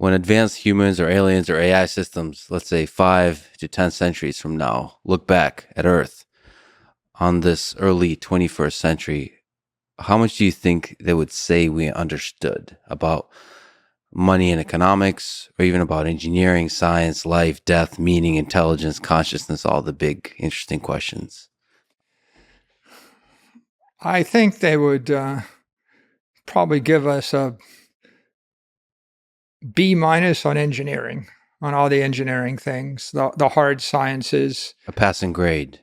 when advanced humans or aliens or AI systems, let's say 5 to 10 centuries from now, look back at Earth on this early 21st century, how much do you think they would say we understood about money and economics, or even about engineering, science, life, death, meaning, intelligence, consciousness, all the big, interesting questions? I think they would probably give us a B minus on engineering, on all the engineering things, the hard sciences. A passing grade.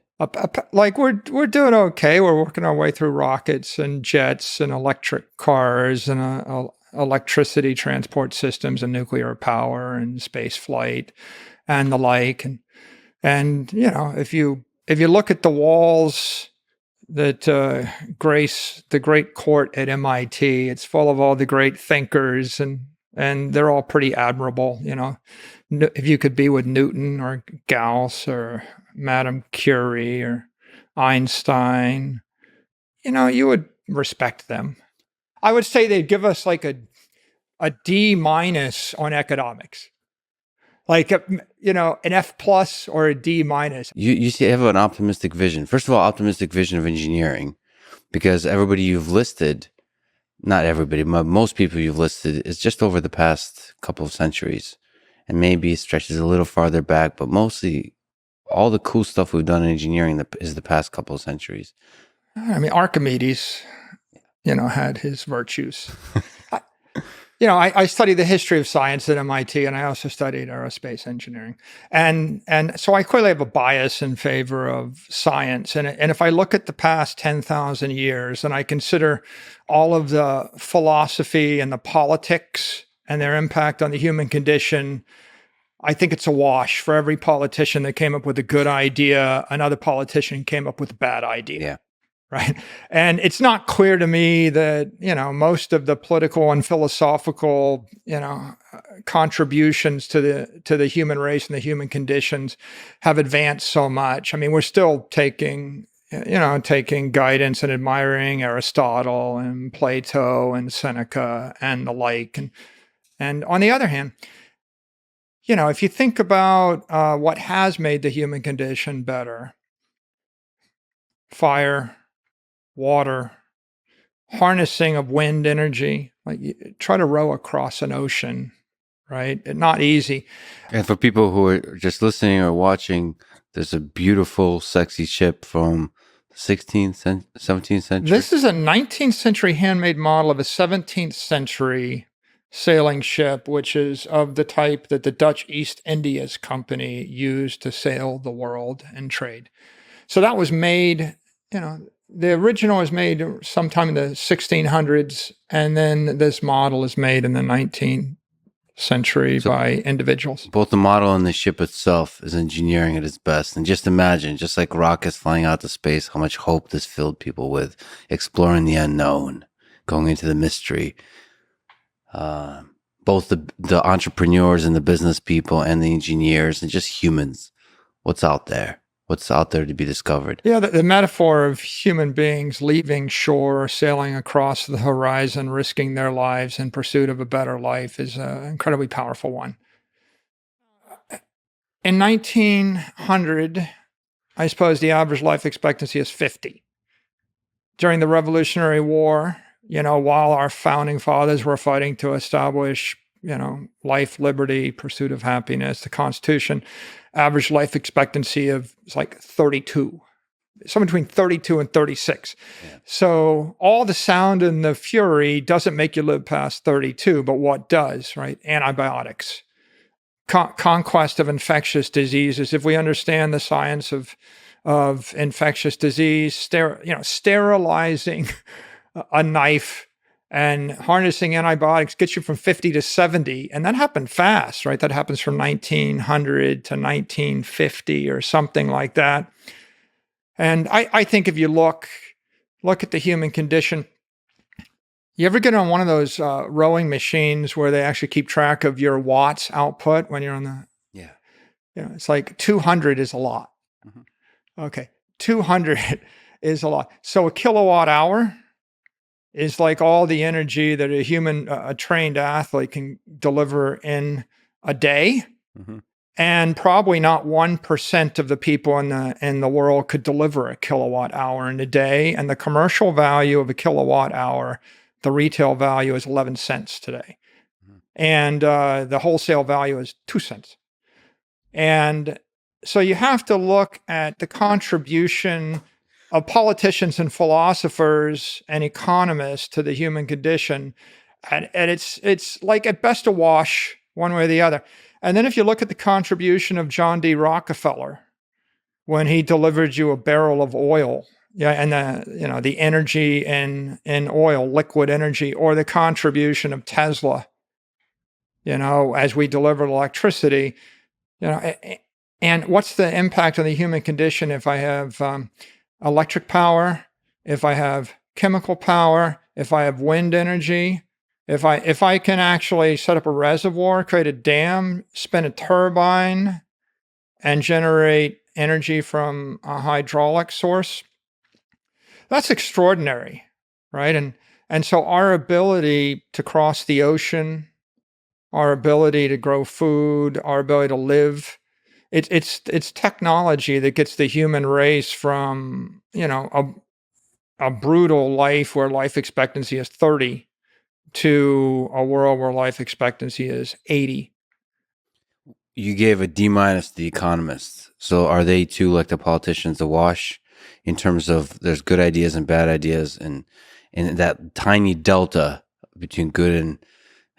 Like we're doing okay. We're working our way through rockets and jets and electric cars and electricity transport systems and nuclear power and space flight and the like. And you know, if you look at the walls that grace the great court at MIT, it's full of all the great thinkers, and they're all pretty admirable. You know, if you could be with Newton or Gauss or Madame Curie or Einstein, you know, you would respect them. I would say they'd give us like a D minus on economics, like you know, an F plus or a D minus. You see, have an optimistic vision. First of all, optimistic vision of engineering, because everybody you've listed, not everybody, but most people you've listed is just over the past couple of centuries, and maybe it stretches a little farther back, but mostly all the cool stuff we've done in engineering is the past couple of centuries. I mean, Archimedes, you know, had his virtues. You know, I studied the history of science at MIT, and I also studied aerospace engineering, and so I clearly have a bias in favor of science. And if I look at the past 10,000 years, and I consider all of the philosophy and the politics and their impact on the human condition, I think it's a wash. For every politician that came up with a good idea, another politician came up with a bad idea. Yeah. Right. And it's not clear to me that, you know, most of the political and philosophical, you know, contributions to the human race and the human conditions have advanced so much. I mean, we're still taking guidance and admiring Aristotle and Plato and Seneca and the like. And on the other hand, you know, if you think about what has made the human condition better, fire, water, harnessing of wind energy, like you try to row across an ocean, right? Not easy. And for people who are just listening or watching, there's a beautiful, sexy ship from the 16th, 17th century. This is a 19th century handmade model of a 17th century sailing ship, which is of the type that the Dutch East Indias Company used to sail the world and trade. So that was made, you know, the original was made sometime in the 1600s, and then this model is made in the 19th century by individuals. Both the model and the ship itself is engineering at its best. And just imagine, just like rockets flying out to space, how much hope this filled people with, exploring the unknown, going into the mystery. Both the entrepreneurs and the business people and the engineers and just humans. What's out there? What's out there to be discovered? Yeah, the metaphor of human beings leaving shore, sailing across the horizon, risking their lives in pursuit of a better life is an incredibly powerful one. In 1900, I suppose the average life expectancy is 50. During the Revolutionary War, you know, while our founding fathers were fighting to establish, you know, life, liberty, pursuit of happiness, the Constitution, average life expectancy of like 32, somewhere between 32 and 36. Yeah. So all the sound and the fury doesn't make you live past 32, but what does, right? Antibiotics, conquest of infectious diseases. If we understand the science of infectious disease, sterilizing a knife and harnessing antibiotics gets you from 50 to 70. And that happened fast, right? That happens from 1900 to 1950 or something like that. And I think if you look at the human condition, you ever get on one of those rowing machines where they actually keep track of your watts output when you're on the, yeah, you know, it's like 200 is a lot. Mm-hmm. Okay. 200 is a lot. So a kilowatt hour is like all the energy that a trained athlete can deliver in a day. Mm-hmm. And probably not 1% of the people in the world could deliver a kilowatt hour in a day. And the commercial value of a kilowatt hour, the retail value is 11 cents today. And the wholesale value is 2 cents. And so you have to look at the contribution of politicians and philosophers and economists to the human condition. And it's like at best a wash one way or the other. And then if you look at the contribution of John D. Rockefeller when he delivered you a barrel of oil, yeah, and the energy in oil, liquid energy, or the contribution of Tesla, as we deliver electricity, and what's the impact on the human condition if I have electric power, if I have chemical power, if I have wind energy, if I can actually set up a reservoir, create a dam, spin a turbine, and generate energy from a hydraulic source, that's extraordinary, right? And so our ability to cross the ocean, our ability to grow food, our ability to live, it's technology that gets the human race from a brutal life where life expectancy is 30 to a world where life expectancy is 80. You gave a D minus to the economists. So are they too, like the politicians, a wash in terms of there's good ideas and bad ideas, and that tiny delta between good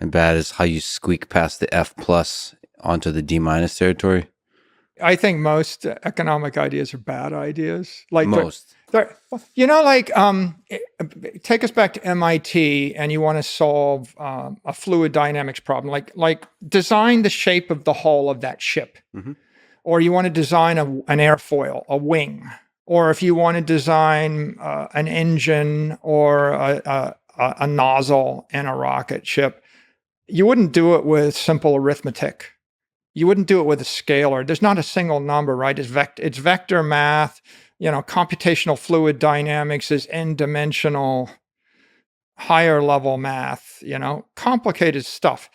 and bad is how you squeak past the F plus onto the D minus territory? I think most economic ideas are bad ideas. Like Most. take us back to MIT, and you want to solve a fluid dynamics problem, like design the shape of the hull of that ship, Mm-hmm. or you want to design an airfoil, a wing, or if you want to design an engine or a nozzle in a rocket ship, you wouldn't do it with simple arithmetic. You wouldn't do it with a scalar. There's not a single number, right? It's vector math. Computational fluid dynamics is n-dimensional, higher level math, complicated stuff.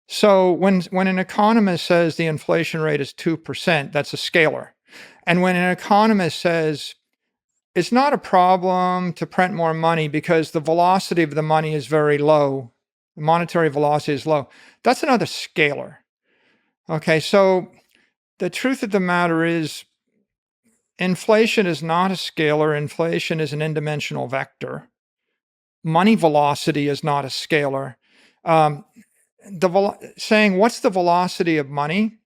So when an economist says the inflation rate is 2%, that's a scalar. And when an economist says it's not a problem to print more money because the velocity of the money is very low, the monetary velocity is low, that's another scalar. Okay, so the truth of the matter is inflation is not a scalar. Inflation is an n-dimensional vector. Money velocity is not a scalar. Saying what's the velocity of money?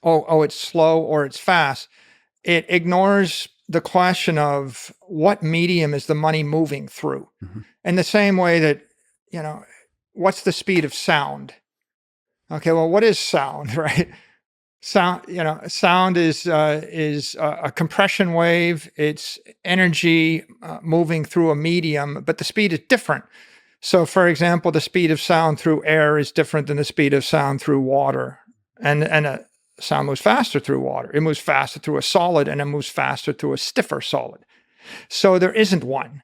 Oh, it's slow or it's fast. It ignores the question of what medium is the money moving through. Mm-hmm. In the same way that, what's the speed of sound? Okay, well, what is sound, right? Sound is a compression wave. It's energy moving through a medium, but the speed is different. So, for example, the speed of sound through air is different than the speed of sound through water, and sound moves faster through water. It moves faster through a solid, and it moves faster through a stiffer solid. So there isn't one.